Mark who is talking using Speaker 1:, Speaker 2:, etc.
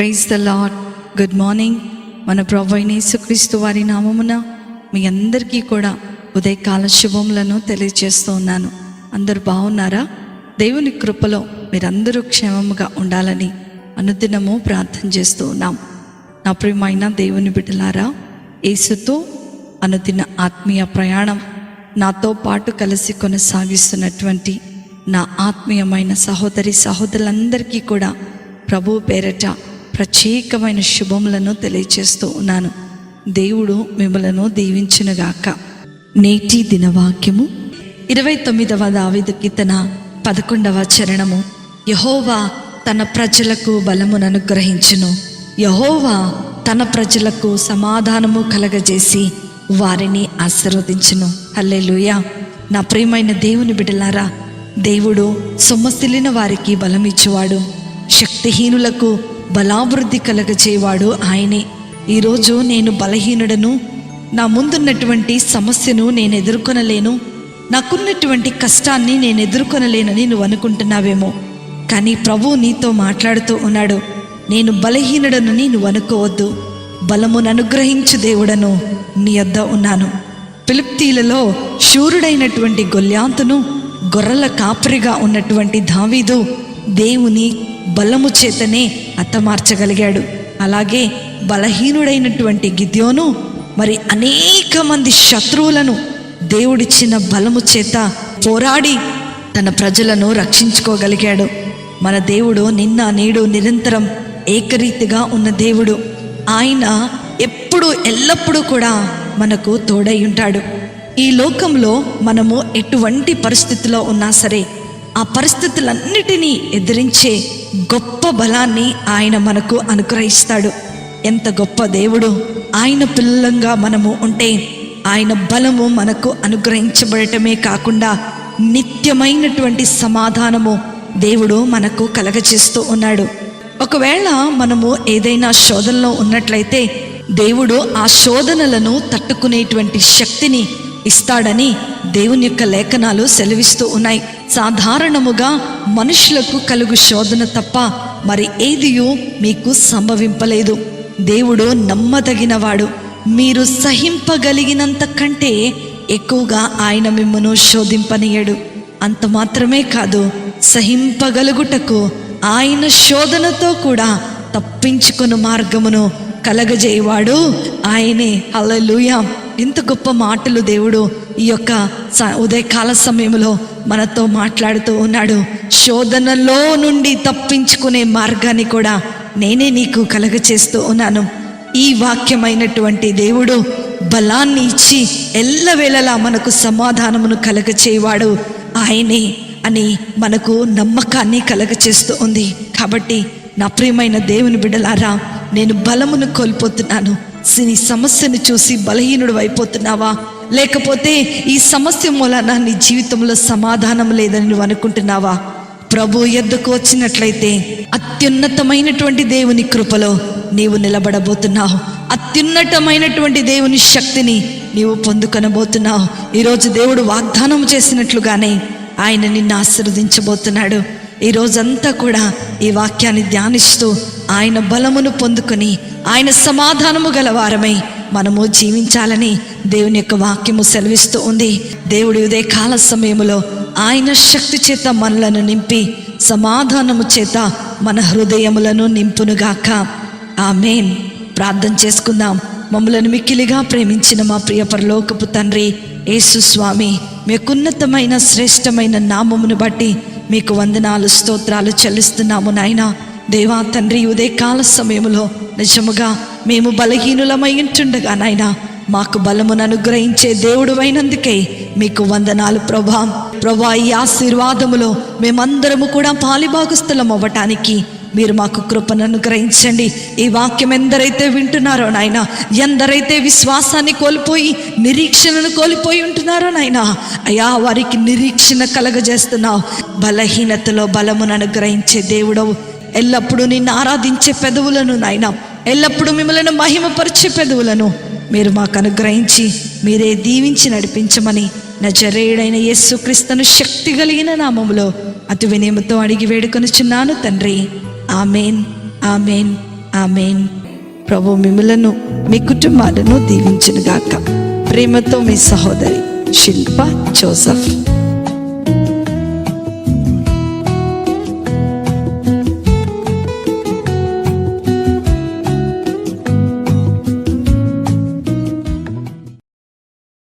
Speaker 1: Praise the Lord. Good morning. మన ప్రభువైన యేసుక్రీస్తు వారి నామమున మీ అందరికీ కూడా ఉదయకాల శుభములను తెలియజేస్తూ ఉన్నాను. అందరూ బాగున్నారా? దేవుని కృపలో మీరందరూ క్షేమముగా ఉండాలని అనుదినము ప్రార్థన చేస్తూ ఉన్నాం. నా ప్రియమైన దేవుని బిడ్డలారా, యేసుతో అనుదిన ఆత్మీయ ప్రయాణం నాతో పాటు కలిసి కొనసాగిస్తున్నటువంటి నా ఆత్మీయమైన సహోదరి సహోదరులందరికీ కూడా ప్రభు పేరట ప్రత్యేకమైన శుభములను తెలియజేస్తూ ఉన్నాను. దేవుడు మిమ్మలను దీవించునుగాక. నేటి దినవాక్యము 29వ దావీదు కీర్తన 11వ చరణము. యెహోవా తన ప్రజలకు బలమును అనుగ్రహించును. యెహోవా తన ప్రజలకు సమాధానము కలగజేసి వారిని ఆశీర్వదించును. హల్లెలూయా. నా ప్రియమైన దేవుని బిడ్డలారా, దేవుడు సొమ్మసిల్లిన వారికి బలమిచ్చువాడు, శక్తిహీనులకు బలాభివృద్ధి కలగజేవాడు ఆయనే. ఈరోజు నేను బలహీనుడను, నా ముందున్నటువంటి సమస్యను నేను ఎదుర్కొనలేను, నాకున్నటువంటి కష్టాన్ని నేను ఎదుర్కొనలేనని నువ్వు అనుకుంటున్నావేమో. కానీ ప్రభు నీతో మాట్లాడుతూ ఉన్నాడు. నేను బలహీనుడనని నువ్వు అనుకోవద్దు, బలమును అనుగ్రహించు దేవుడను నీ యొద్ద ఉన్నాను. ఫిలిష్తీయులలో శూరుడైనటువంటి గొల్యాతును, గొర్రెల కాపరిగా ఉన్నటువంటి దావీదు దేవుని బలము చేతనే హతమార్చగలిగాడు. అలాగే బలహీనుడైనటువంటి గిద్యోను మరి అనేక మంది శత్రువులను దేవుడిచ్చిన బలము చేత పోరాడి తన ప్రజలను రక్షించుకోగలిగాడు. మన దేవుడు నిన్న నేడు నిరంతరం ఏకరీతిగా ఉన్న దేవుడు. ఆయన ఎల్లప్పుడూ కూడా మనకు తోడై ఉంటాడు. ఈ లోకంలో మనము ఎటువంటి పరిస్థితిలో ఉన్నా సరే ఆ పరిస్థితులన్నిటినీ ఎదిరించే గొప్ప బలాన్ని ఆయన మనకు అనుగ్రహిస్తాడు. ఎంత గొప్ప దేవుడు! ఆయన పిల్లలంగా మనము ఉంటే ఆయన బలము మనకు అనుగ్రహించబడటమే కాకుండా నిత్యమైనటువంటి సమాధానము దేవుడు మనకు కలగజేస్తూ ఉన్నాడు. ఒకవేళ మనము ఏదైనా శోధనలో ఉన్నట్లయితే దేవుడు ఆ శోధనలను తట్టుకునేటువంటి శక్తిని ఇస్తాడని దేవుని యొక్క లేఖనాలు సెలవిస్తూ ఉన్నాయి. సాధారణముగా మనుషులకు కలుగు శోధన తప్ప మరి ఏదియూ మీకు సంభవింపలేదు. దేవుడు నమ్మదగినవాడు. మీరు సహింపగలిగినంత కంటే ఎక్కువగా ఆయన మిమ్మును శోధింపనీయడు. అంత మాత్రమే కాదు, సహింపగలుగుటకు ఆయన శోధనతో కూడా తప్పించుకుని మార్గమును కలగజేయవాడు ఆయనే. హల్లెలూయా. ఇంత గొప్ప మాటలు దేవుడు ఈ యొక్క ఉదయకాల సమయంలో మనతో మాట్లాడుతూ ఉన్నాడు. శోధనలో నుండి తప్పించుకునే మార్గాన్ని కూడా నేనే నీకు కలగచేస్తూ ఉన్నాను. ఈ వాక్యమైనటువంటి దేవుడు బలాన్ని ఇచ్చి ఎల్లవేళలా మనకు సమాధానమును కలగచేవాడు ఆయనే అని మనకు నమ్మకాన్ని కలగచేస్తూ ఉంది. కాబట్టి నా ప్రియమైన దేవుని బిడ్డలారా, నేను బలమును కోల్పోతున్నాను. నీ సమస్యను చూసి బలహీనుడు అయిపోతున్నావా? లేకపోతే ఈ సమస్య మూలన నీ జీవితంలో సమాధానం లేదని నువ్వు అనుకుంటున్నావా? ప్రభు యొద్దకు వచ్చినట్లయితే అత్యున్నతమైనటువంటి దేవుని కృపలో నీవు నిలబడబోతున్నావు. అత్యున్నతమైనటువంటి దేవుని శక్తిని నీవు పొందుకొనబోతున్నావు. ఈరోజు దేవుడు వాగ్దానం చేసినట్లుగానే ఆయన నిన్ను ఆశీర్వదించబోతున్నాడు. ఈ రోజంతా కూడా ఈ వాక్యాన్ని ధ్యానిస్తూ ఆయన బలమును పొందుకొని ఆయన సమాధానము గలవారమై మనము జీవించాలని దేవుని యొక్క వాక్యము సెలవిస్తూ ఉంది. దేవుడి ఉదయ కాల సమయంలో ఆయన శక్తి చేత మనలను నింపి సమాధానము చేత మన హృదయములను నింపునుగాక. ఆమేన్. ప్రార్థన చేసుకుందాం. మమ్మలను మిక్కిలిగా ప్రేమించిన మా ప్రియ పరలోకపు తండ్రి యేసు స్వామి, మీకున్నతమైన శ్రేష్టమైన నామమును బట్టి మీకు వందనాలు స్తోత్రాలు చెల్లిస్తున్నాము నాయనా. దేవా తండ్రి, ఉదయకాల సమయంలో నిజముగా మేము బలహీనులమై ఉంటుండగా నాయనా మాకు బలమును అనుగ్రహించే దేవుడు అయినందుకే మీకు వందనాలు ప్రభా. ఈ ఆశీర్వాదములో మేమందరము కూడా పాలిభాగస్థులం అవ్వటానికి మీరు మాకు కృపను అనుగ్రహించండి. ఈ వాక్యం ఎందరైతే వింటున్నారో నాయనా, ఎందరైతే విశ్వాసాన్ని కోల్పోయి నిరీక్షణను కోల్పోయి ఉంటున్నారో నాయనా, అయ్యా వారికి నిరీక్షణ కలగజేస్తున్నావు. బలహీనతలో బలమును అనుగ్రహించే దేవుడవు. ఎల్లప్పుడూ నిన్ను ఆరాధించే పెదవులను నాయనా, ఎల్లప్పుడూ మిమ్మల్ని మహిమపరిచే పెదవులను మీరు మాకు అనుగ్రహించి మీరే దీవించి నడిపించమని నజరేయుడైన యేసుక్రీస్తును శక్తి కలిగిన నామములో అతి వినయముతో అడిగి వేడుకొనుచున్నాను తండ్రి. ఆమెన్. ఆమెన్. ఆమేన్. ప్రభు మిమ్ములను మీ కుటుంబాలను దీవించునుగాక. ప్రేమతో మీ సహోదరి శిల్ప జోసెఫ్.